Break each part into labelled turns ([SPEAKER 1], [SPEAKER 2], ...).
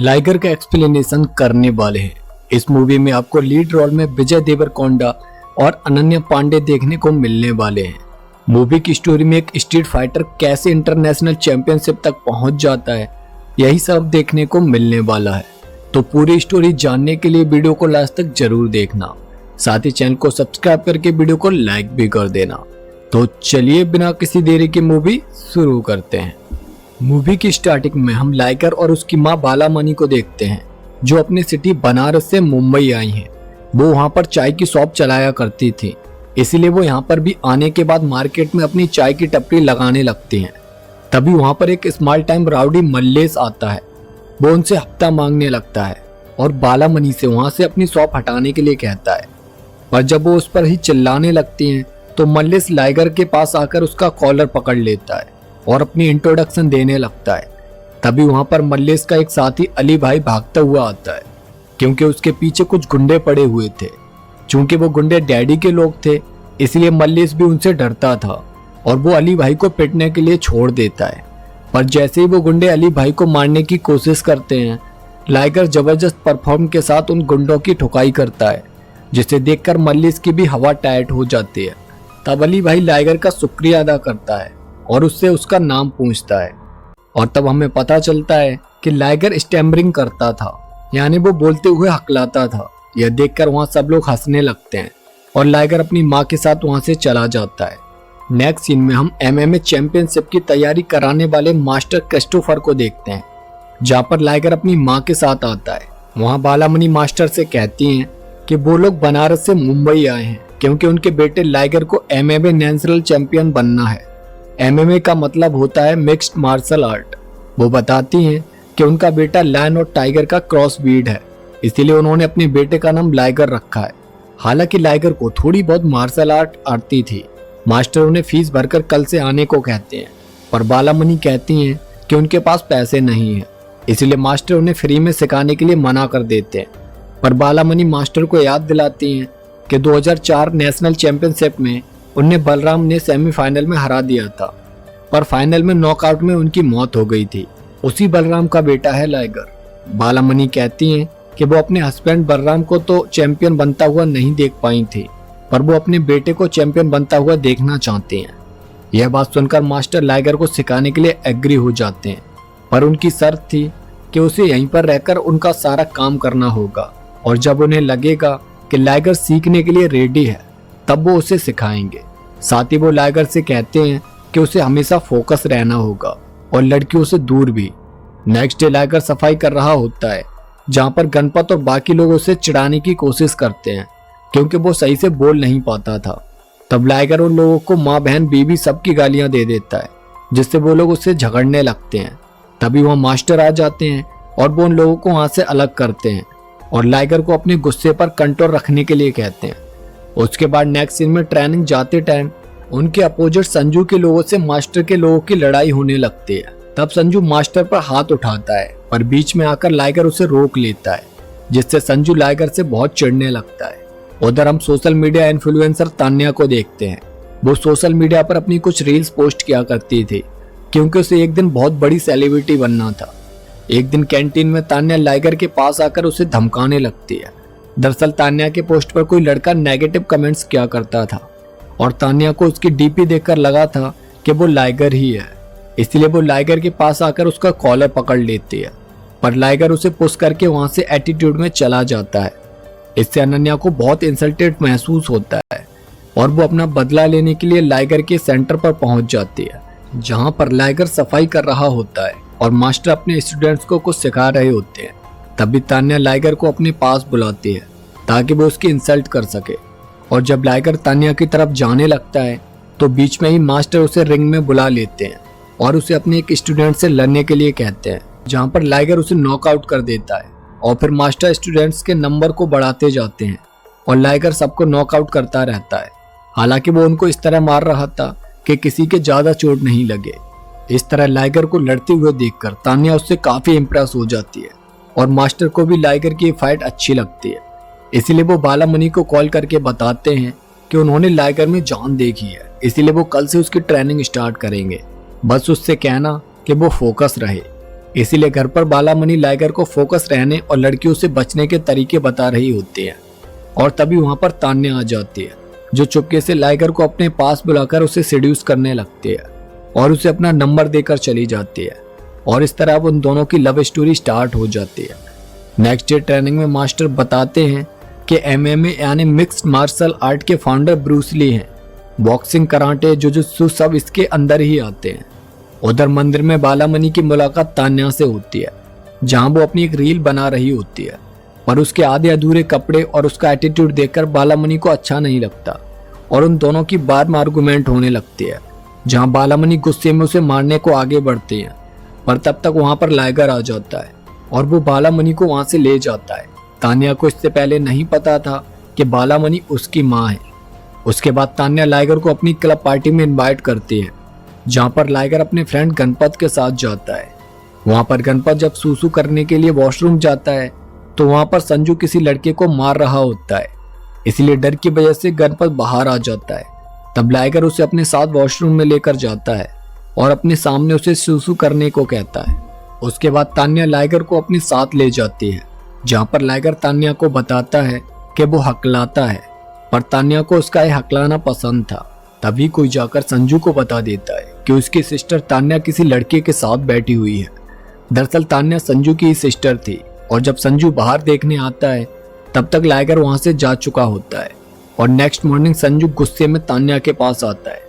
[SPEAKER 1] Liger का explanation करने वाले हैं। इस मूवी में आपको लीड रोल में विजय देवरकोंडा और अनन्या पांडे देखने को मिलने वाले हैं। मूवी की स्टोरी में एक स्ट्रीट फाइटर कैसे इंटरनेशनल चैंपियनशिप तक पहुंच जाता है, यही सब देखने को मिलने वाला है। तो पूरी स्टोरी जानने के लिए वीडियो को लास्ट तक जरूर देखना, साथ ही चैनल को सब्सक्राइब करके वीडियो को लाइक भी कर देना। तो चलिए बिना किसी देरी के मूवी शुरू करते हैं। मूवी की स्टार्टिंग में हम लाइगर और उसकी मां बालामणि को देखते हैं, जो अपनी सिटी बनारस से मुंबई आई हैं। वो वहां पर चाय की शॉप चलाया करती थी, इसीलिए वो यहाँ पर भी आने के बाद मार्केट में अपनी चाय की टपरी लगाने लगती हैं। तभी वहां पर एक स्मॉल टाइम राउडी मल्लेश आता है। वो उनसे हफ्ता मांगने लगता है और बालामणि से वहां से अपनी शॉप हटाने के लिए कहता है। पर जब वो उस पर ही चिल्लाने लगती हैं तो मल्लेश लाइगर के पास आकर उसका कॉलर पकड़ लेता है और अपनी इंट्रोडक्शन देने लगता है। तभी वहां पर मल्लेश का एक साथी अली भाई भागता हुआ आता है, क्योंकि उसके पीछे कुछ गुंडे पड़े हुए थे। चूंकि वो गुंडे डैडी के लोग थे, इसलिए मल्लेश भी उनसे डरता था और वो अली भाई को पिटने के लिए छोड़ देता है। पर जैसे ही वो गुंडे अली भाई को मारने की कोशिश करते हैं, लाइगर जबरदस्त परफॉर्म के साथ उन गुंडों की ठुकाई करता है, जिसे देखकर मल्लेश की भी हवा टाइट हो जाती है। तब अली भाई लाइगर का शुक्रिया अदा करता है और उससे उसका नाम पूछता है, और तब हमें पता चलता है कि लाइगर स्टैमरिंग करता था, यानी वो बोलते हुए हकलाता था। यह देखकर वहां सब लोग हंसने लगते हैं और लाइगर अपनी माँ के साथ वहां से चला जाता है। नेक्स्ट सीन में हम MMA चैंपियनशिप की तैयारी कराने वाले मास्टर क्रिस्टोफर को देखते हैं, जहाँ पर लाइगर अपनी माँ के साथ आता है। वहाँ बालामणि मास्टर से कहती हैं कि वो लोग बनारस से मुंबई आए हैं, क्योंकि उनके बेटे लाइगर को MMA नेशनल चैंपियन बनना है। MMA का मतलब होता है मिक्स्ड मार्शल आर्ट। वो बताती हैं कि उनका बेटा लायन और टाइगर का क्रॉस ब्रीड है, इसीलिए उन्होंने अपने बेटे का नाम लाइगर रखा है। हालांकि लाइगर को थोड़ी बहुत मार्शल आर्ट आती थी। मास्टर उन्हें फीस भरकर कल से आने को कहते हैं, पर बालामणि कहती हैं कि उनके पास पैसे नहीं है, इसलिए मास्टर उन्हें फ्री में सिखाने के लिए मना कर देते हैं। पर बालामणि मास्टर को याद दिलाती हैं कि 2004 नेशनल चैंपियनशिप में उन्हें बलराम ने सेमीफाइनल में हरा दिया था, पर फाइनल में नॉकआउट में उनकी मौत हो गई थी। उसी बलराम का बेटा है लाइगर। बालामणि कहती हैं कि वो अपने हस्बैंड बलराम को तो चैंपियन बनता हुआ नहीं देख पाई थी, पर वो अपने बेटे को चैंपियन बनता हुआ देखना चाहते हैं। यह बात सुनकर मास्टर लाइगर को सिखाने के लिए एग्री हो जाते हैं, पर उनकी शर्त थी कि उसे यहीं पर रहकर उनका सारा काम करना होगा, और जब उन्हें लगेगा कि लाइगर सीखने के लिए रेडी है, तब वो उसे सिखाएंगे। साथ ही वो लाइगर से कहते हैं कि उसे हमेशा फोकस रहना होगा और लड़कियों से दूर भी। नेक्स्ट डे लाइगर सफाई कर रहा होता है, जहाँ पर गणपत और बाकी लोग उसे चिढ़ाने की कोशिश करते हैं, क्योंकि वो सही से बोल नहीं पाता था। तब लाइगर उन लोगों को माँ बहन बीवी सबकी गालियां दे देता है, जिससे वो लोग उससे झगड़ने लगते हैं। तभी वहाँ मास्टर आ जाते हैं और वो उन लोगों को वहां से अलग करते हैं और लाइगर को अपने गुस्से पर कंट्रोल रखने के लिए कहते हैं। उसके बाद नेक्स्ट सीन में ट्रेनिंग जाते टाइम उनके अपोजिट संजू के लोगों से मास्टर के लोगों की लड़ाई होने लगती है। तब संजू मास्टर पर हाथ उठाता है, पर बीच में आकर लाइगर उसे रोक लेता है, जिससे संजू लाइगर से बहुत चिढ़ने लगता है। उधर हम सोशल मीडिया इन्फ्लुएंसर तान्या को देखते हैं। वो सोशल मीडिया पर अपनी कुछ रील्स पोस्ट किया करती थी, क्योंकि उसे एक दिन बहुत बड़ी सेलिब्रिटी बनना था। एक दिन कैंटीन में तान्या लाइगर के पास आकर उसे धमकाने लगती है। दरअसल तान्या के पोस्ट पर कोई लड़का नेगेटिव कमेंट्स किया करता था, और तान्या को उसकी डीपी देखकर लगा था कि वो लाइगर ही है, इसलिए वो लाइगर के पास आकर उसका कॉलर पकड़ लेती है। पर लाइगर उसे पुश करके वहां से एटीट्यूड में चला जाता है। इससे अनन्या को बहुत इंसल्टेड महसूस होता है और वो अपना बदला लेने के लिए लाइगर के सेंटर पर पहुंच जाती है, जहां पर लाइगर सफाई कर रहा होता है और मास्टर अपने स्टूडेंट्स को कुछ सिखा रहे होते हैं। तभी तान्या लाइगर को अपने पास बुलाती है ताकि वो उसकी इंसल्ट कर सके, और जब लाइगर तान्या की तरफ जाने लगता है तो बीच में ही मास्टर उसे रिंग में बुला लेते हैं और उसे अपने एक स्टूडेंट से लड़ने के लिए कहते हैं, जहां पर लाइगर उसे नॉकआउट कर देता है। और फिर मास्टर स्टूडेंट्स के नंबर को बढ़ाते जाते हैं और लाइगर सबको नॉकआउट करता रहता है। हालांकि वो उनको इस तरह मार रहा था कि किसी के ज्यादा चोट नहीं लगे। इस तरह लाइगर को लड़ते हुए देखकर तान्या उससे काफी इम्प्रेस हो जाती है और मास्टर को भी लाइगर की फाइट अच्छी लगती है। इसीलिए वो बालामणि को कॉल करके बताते हैं कि उन्होंने लाइगर में जान देखी है, इसीलिए वो कल से उसकी ट्रेनिंग स्टार्ट करेंगे। बस उससे कहना कि वो फोकस रहे। इसीलिए घर पर बालामणि लाइगर को फोकस रहने और लड़कियों से बचने के तरीके बता रही होती है। और तभी वहां पर तान्या आ जाती है, जो चुपके से लाइगर को अपने पास बुलाकर उसे सेड्यूस करने लगती है और उसे अपना नंबर देकर चली जाती है। और इस तरह उन दोनों की लव स्टोरी स्टार्ट हो जाती है। नेक्स्ट डे ट्रेनिंग में मास्टर बताते हैं कि MMA यानी मिक्स्ड मार्शल आर्ट के फाउंडर ब्रूस ली हैं। बॉक्सिंग, कराटे, जुजुत्सु सब इसके अंदर ही आते हैं। उधर मंदिर में बालामणि की मुलाकात तान्या से होती है, जहां वो अपनी एक रील बना रही होती है, पर उसके आधे अधूरे कपड़े और उसका एटीट्यूड देखकर बालामणि को अच्छा नहीं लगता और उन दोनों की बार में आर्गुमेंट होने लगती है, जहां बालामणि गुस्से में उसे मारने को आगे बढ़ती है। पर तब तक वहां पर लाइगर आ जाता है और वो बालामणि को वहां से ले जाता है। तान्या को इससे पहले नहीं पता था कि बालामणि उसकी माँ है। उसके बाद तान्या लाइगर को अपनी क्लब पार्टी में इनवाइट करती है, जहां पर लाइगर अपने फ्रेंड गणपत के साथ जाता है। वहां पर गणपत जब सूसू करने के लिए वॉशरूम जाता है तो वहां पर संजू किसी लड़के को मार रहा होता है, इसलिए डर की वजह से गणपत बाहर आ जाता है। तब लाइगर उसे अपने साथ वॉशरूम में लेकर जाता है और अपने सामने उसे सूसू करने को कहता है। उसके बाद तान्या लाइगर को अपने साथ ले जाती है, जहां पर लाइगर तान्या को बताता है कि वो हकलाता है, पर तान्या को उसका यह हकलाना पसंद था। तभी कोई जाकर संजू को बता देता है कि उसकी सिस्टर तान्या किसी लड़के के साथ बैठी हुई है। दरअसल तान्या संजू की ही सिस्टर थी और जब संजू बाहर देखने आता है तब तक लाइगर वहां से जा चुका होता है। और नेक्स्ट मॉर्निंग संजू गुस्से में तान्या के पास आता है,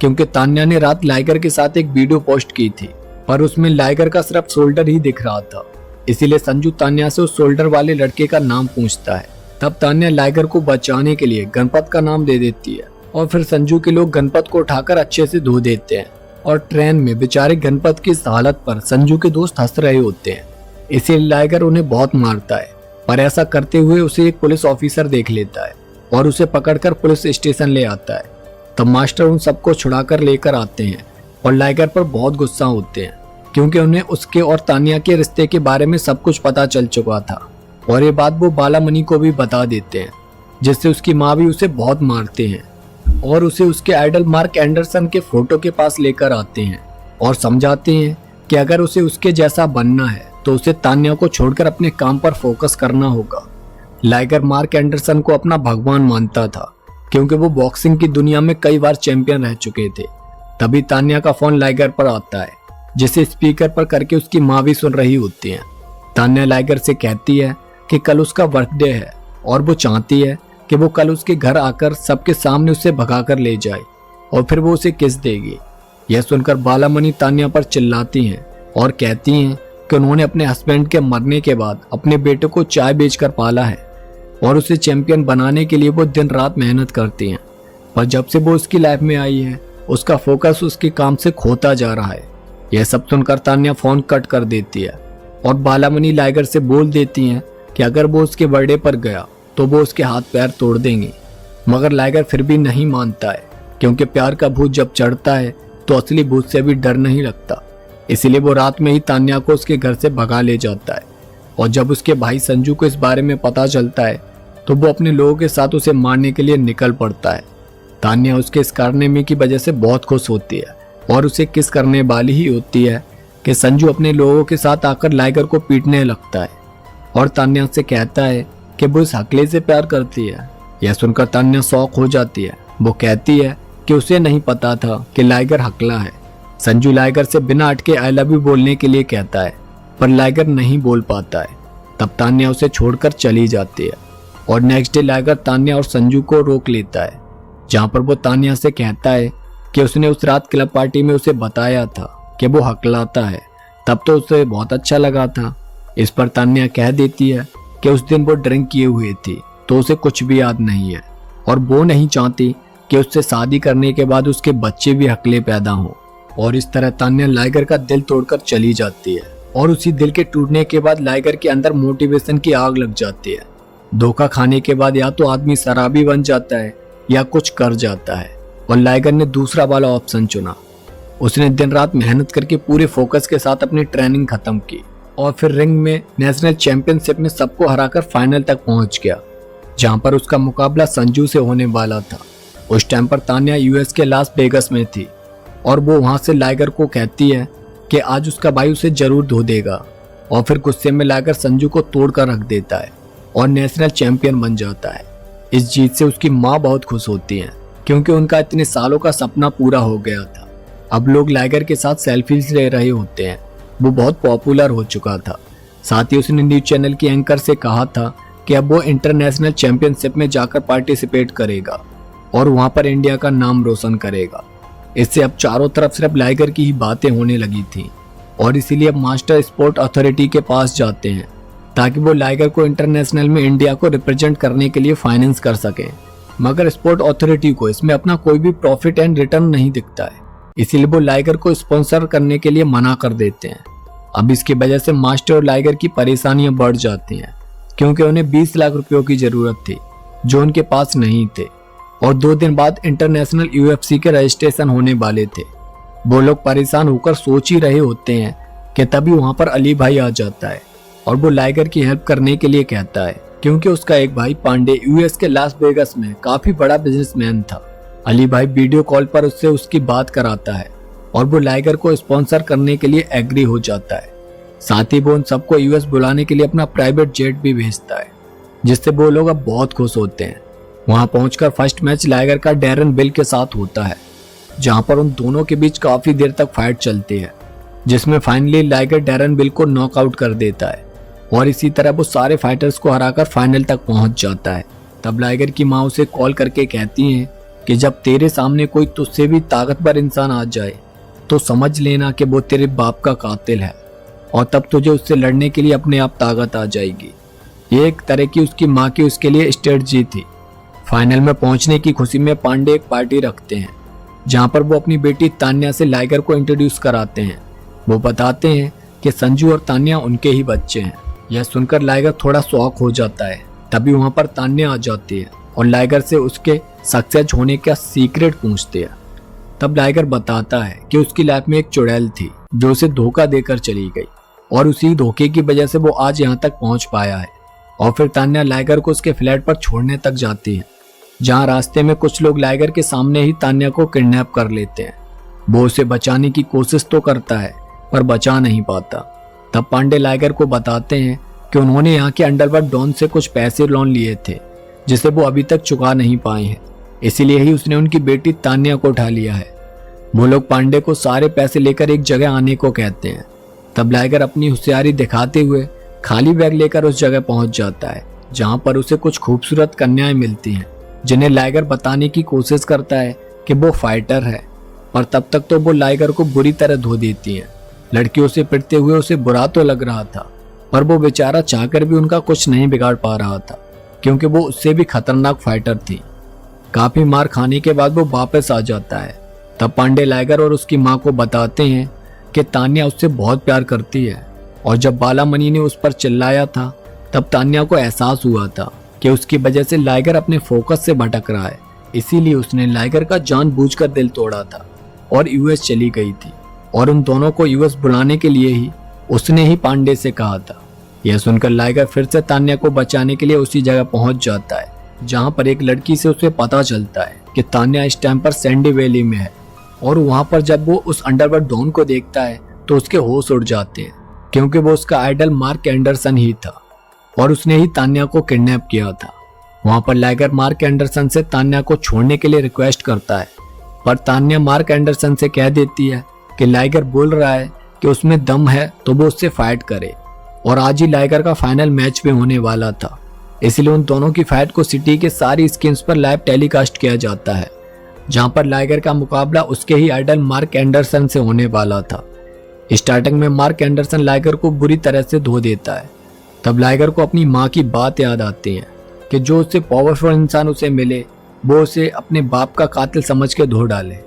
[SPEAKER 1] क्योंकि तान्या ने रात लाइगर के साथ एक वीडियो पोस्ट की थी, पर उसमें लाइगर का सिर्फ शोल्डर ही दिख रहा था। इसीलिए संजू तान्या से उस शोल्डर वाले लड़के का नाम पूछता है। तब तान्या लाइगर को बचाने के लिए गणपत का नाम दे देती है और फिर संजू के लोग गणपत को उठाकर अच्छे से धो देते हैं। और ट्रेन में बेचारे गणपत की इस हालत पर संजू के दोस्त हंस रहे होते हैं, इसीलिए लाइगर उन्हें बहुत मारता है। पर ऐसा करते हुए उसे एक पुलिस ऑफिसर देख लेता है और उसे पकड़कर पुलिस स्टेशन ले आता है। तब मास्टर उन सबको छुड़ाकर लेकर आते हैं और लाइगर पर बहुत गुस्सा होते हैं, क्योंकि उन्हें उसके और तान्या के रिश्ते के बारे में सब कुछ पता चल चुका था। और ये बात वो बालामणि को भी बता देते हैं, जिससे उसकी माँ भी उसे बहुत मारते हैं और उसे उसके आइडल मार्क एंडरसन के फोटो के पास लेकर आते हैं और समझाते हैं कि अगर उसे उसके जैसा बनना है तो उसे तान्या को छोड़कर अपने काम पर फोकस करना होगा। लाइगर मार्क एंडरसन को अपना भगवान मानता था, क्योंकि वो बॉक्सिंग की दुनिया में कई बार चैंपियन रह चुके थे। तभी तान्या का फोन लाइगर पर आता है, जिसे स्पीकर पर करके उसकी माँ भी सुन रही होती है। तान्या लाइगर से कहती है कि कल उसका बर्थडे है और वो चाहती है कि वो कल उसके घर आकर सबके सामने उसे भगाकर ले जाए और फिर वो उसे किस देगी। यह सुनकर बालामणि तान्या पर चिल्लाती हैं और कहती हैं कि उन्होंने अपने हस्बैंड के मरने के बाद अपने बेटे को चाय बेचकर पाला है और उसे चैंपियन बनाने के लिए वो दिन रात मेहनत करती हैं। पर जब से वो उसकी लाइफ में आई है उसका फोकस उसके काम से खोता जा रहा है। यह सब सुनकर तान्या फोन कट कर देती है और बालामणि लाइगर से बोल देती हैं कि अगर वो उसके बर्थडे पर गया तो वो उसके हाथ पैर तोड़ देंगी। मगर लाइगर फिर भी नहीं मानता है, क्योंकि प्यार का भूत जब चढ़ता है तो असली भूत से भी डर नहीं लगता। इसीलिए वो रात में ही तान्या को उसके घर से भगा ले जाता है। और जब उसके भाई संजू को इस बारे में पता चलता है तो वो अपने लोगों के साथ उसे मारने के लिए निकल पड़ता है। तान्या उसके इस कारनामे की वजह से बहुत खुश होती है और उसे किस करने वाली ही होती है कि संजू अपने लोगों के साथ आकर लाइगर को पीटने लगता है और तान्या से कहता है कि वो इस हकले से प्यार करती है। यह सुनकर तान्या शौक हो जाती है। वो कहती है कि उसे नहीं पता था कि लाइगर हकला है। संजू लाइगर से बिना अटके आई लव यू बोलने के लिए कहता है, पर लाइगर नहीं बोल पाता है। तब तान्या उसे छोड़कर चली जाती है और नेक्स्ट डे लाइगर तान्या और संजू को रोक लेता है, जहां पर वो तान्या से कहता है कि उसने उस रात क्लब पार्टी में उसे बताया था कि वो हकलाता है। तब तो उसे बहुत अच्छा लगा था। इस पर तान्या कह देती है कि उस दिन वो ड्रिंक किए हुए थी तो उसे कुछ भी याद नहीं है और वो नहीं चाहती कि उससे शादी करने के बाद उसके बच्चे भी हकले पैदा हों। और इस तरह तान्या लाइगर का दिल तोड़कर चली जाती है और उसी दिल के टूटने के बाद लाइगर के अंदर मोटिवेशन की आग लग जाती है। धोखा खाने के बाद या तो आदमी शराबी बन जाता है या कुछ कर जाता है, और लाइगर ने दूसरा वाला ऑप्शन चुना। उसने दिन रात मेहनत करके पूरे फोकस के साथ अपनी ट्रेनिंग खत्म की और फिर रिंग में नेशनल चैंपियनशिप में सबको हराकर फाइनल तक पहुंच गया, जहां पर उसका मुकाबला संजू से होने वाला था। उस टाइम पर तान्या यूएस के लास वेगस में थी और वो वहां से लाइगर को कहती है कि आज उसका भाई उसे जरूर धो देगा, और फिर गुस्से में लाकर संजू को तोड़कर रख देता है और नेशनल चैंपियन बन जाता है। इस जीत से उसकी माँ बहुत खुश होती है क्योंकि उनका इतने सालों का सपना पूरा हो गया था। अब लोग लाइगर के साथ सेल्फीज ले रहे होते हैं। वो बहुत पॉपुलर हो चुका था। साथ ही उसने न्यूज चैनल की एंकर से कहा था कि अब वो इंटरनेशनल चैंपियनशिप में जाकर पार्टिसिपेट करेगा और वहां पर इंडिया का नाम रोशन करेगा। इससे अब चारों तरफ सिर्फ लाइगर की ही बातें होने लगी थी और इसीलिए अब मास्टर स्पोर्ट अथॉरिटी के पास जाते हैं ताकि वो लाइगर को इंटरनेशनल में इंडिया को रिप्रेजेंट करने के लिए फाइनेंस कर सके। मगर स्पोर्ट अथॉरिटी को इसमें अपना कोई भी प्रॉफिट एंड रिटर्न नहीं दिखता है, इसीलिए वो लाइगर को स्पॉन्सर करने के लिए मना कर देते हैं। अब इसकी वजह से मास्टर और लाइगर की परेशानियां बढ़ जाती हैं क्योंकि उन्हें 20 लाख रुपयों की जरूरत थी जो उनके पास नहीं थे और 2 दिन बाद इंटरनेशनल UFC के रजिस्ट्रेशन होने वाले थे। वो लोग परेशान होकर सोच ही रहे होते हैं कि तभी वहां पर अली भाई आ जाता है और वो लाइगर की हेल्प करने के लिए कहता है क्योंकि उसका एक भाई पांडे US के लास वेगास में काफी बड़ा बिजनेसमैन था। अली भाई वीडियो कॉल पर उससे उसकी बात कराता है और वो लाइगर को स्पॉन्सर करने के लिए एग्री हो जाता है। साथ ही वो उन सबको US बुलाने के लिए अपना प्राइवेट जेट भी भेजता है, जिससे वो लोग अब बहुत खुश होते हैं। वहां पहुंचकर फर्स्ट मैच लाइगर का डैरन बिल के साथ होता है, जहां पर उन दोनों के बीच काफी देर तक फाइट चलती है, जिसमें फाइनली लाइगर डैरन बिल को नॉकआउट कर देता है और इसी तरह वो सारे फाइटर्स को हराकर फाइनल तक पहुंच जाता है। तब लाइगर की माँ उसे कॉल करके कहती है कि जब तेरे सामने कोई तुझसे भी ताकतवर इंसान आ जाए तो समझ लेना कि वो तेरे बाप का कातिल है और तब तुझे उससे लड़ने के लिए अपने आप ताकत आ जाएगी। ये एक तरह की उसकी माँ की उसके लिए स्ट्रेटजी थी। फाइनल में पहुंचने की खुशी में पांडे एक पार्टी रखते हैं जहां पर वो अपनी बेटी तान्या से लाइगर को इंट्रोड्यूस कराते हैं। वो बताते हैं कि संजू और तान्या उनके ही बच्चे हैं। यह सुनकर लाइगर थोड़ा शॉक हो जाता है। तभी वहां पर तान्या आ जाती है और लाइगर से उसके सक्सेस होने का सीक्रेट पूछते हैं। तब लाइगर बताता है कि उसकी लाइफ में एक चुड़ैल थी जो उसे धोखा देकर चली गई और उसी धोखे की वजह से वो आज यहाँ तक पहुंच पाया है। और फिर तान्या लाइगर को उसके फ्लैट पर छोड़ने तक जाती है, जहाँ रास्ते में कुछ लोग लाइगर के सामने ही तान्या को किडनैप कर लेते हैं। वो उसे बचाने की कोशिश तो करता है पर बचा नहीं पाता। तब पांडे लाइगर को बताते हैं कि उन्होंने यहाँ के अंडरवर्ल्ड डॉन से कुछ पैसे लोन लिए थे जिसे वो अभी तक चुका नहीं पाए हैं, इसीलिए ही उसने उनकी बेटी तान्या को उठा लिया है। वो लोग पांडे को सारे पैसे लेकर एक जगह आने को कहते हैं। तब लाइगर अपनी होशियारी दिखाते हुए खाली बैग लेकर उस जगह पहुंच जाता है, जहां पर उसे कुछ खूबसूरत कन्याएं मिलती हैं, जिन्हें लाइगर बताने की कोशिश करता है कि वो फाइटर है, पर तब तक तो वो लाइगर को बुरी तरह धो देती हैं। लड़कियों से पिटते हुए उसे बुरा तो लग रहा था, पर वो बेचारा चाहकर भी उनका कुछ नहीं बिगाड़ पा रहा था क्योंकि वो उससे भी खतरनाक फाइटर थी। काफी मार खाने के बाद वो वापस आ जाता है। तब पांडे लाइगर और उसकी माँ को बताते हैं कि तान्या उससे बहुत प्यार करती है और जब बालामणि ने उस पर चिल्लाया था तब तान्या को एहसास हुआ था कि उसकी वजह से लाइगर अपने फोकस से भटक रहा है, इसीलिए उसने लाइगर का जानबूझकर दिल तोड़ा था और US चली गई थी और उन दोनों को US बुलाने के लिए ही उसने ही पांडे से कहा था। यह सुनकर लाइगर फिर से तान्या को बचाने के लिए उसी जगह पहुंच जाता है जहां पर एक लड़की से उसे पता चलता है कि तान्या इस टाइम पर सैंडी वैली में है और वहां पर जब वो उस अंडरवर्ल्ड डॉन को देखता है तो उसके होश उड़ जाते हैं क्योंकि वो उसका आइडल मार्क एंडरसन ही था और उसने ही तान्या को किडनैप किया था। वहां पर लाइगर मार्क एंडरसन से तान्या को छोड़ने के लिए रिक्वेस्ट करता है, पर तान्या मार्क एंडरसन से कह देती है कि लाइगर बोल रहा है कि उसमें दम है तो वो उससे फाइट करे और आज ही लाइगर का फाइनल मैच भी होने वाला था, इसलिए उन दोनों की फाइट को सिटी के सारी स्क्रीन्स पर लाइव टेलीकास्ट किया जाता है, जहां पर लाइगर का मुकाबला उसके ही आइडल मार्क एंडरसन से होने वाला था। स्टार्टिंग में मार्क एंडरसन लाइगर को बुरी तरह से धो देता है। तब लाइगर को अपनी माँ की बात याद आती है कि जो उससे पावरफुल इंसान उसे मिले वो उसे अपने बाप का कातिल समझ के धो डाले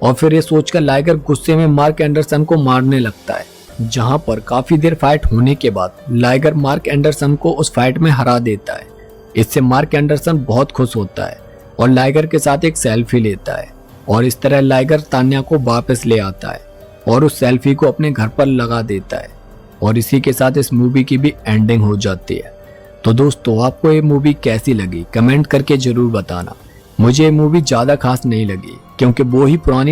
[SPEAKER 1] और फिर ये सोचकर लाइगर गुस्से में मार्क एंडरसन को मारने लगता है, जहां पर काफी देर फाइट होने के बाद लाइगर मार्क एंडरसन को उस फाइट में हरा देता है। इससे मार्क एंडरसन बहुत खुश होता है और लाइगर के साथ एक सेल्फी लेता है और इस तरह लाइगर तान्या को वापस ले आता है और उस सेल्फी को अपने घर पर लगा देता है और इसी के साथ इस मूवी की भी एंडिंग हो जाती है। तो दोस्तों, आपको ये मूवी कैसी लगी कमेंट करके जरूर बताना। मुझे ये मूवी ज्यादा खास नहीं लगी क्योंकि वो ही पुरानी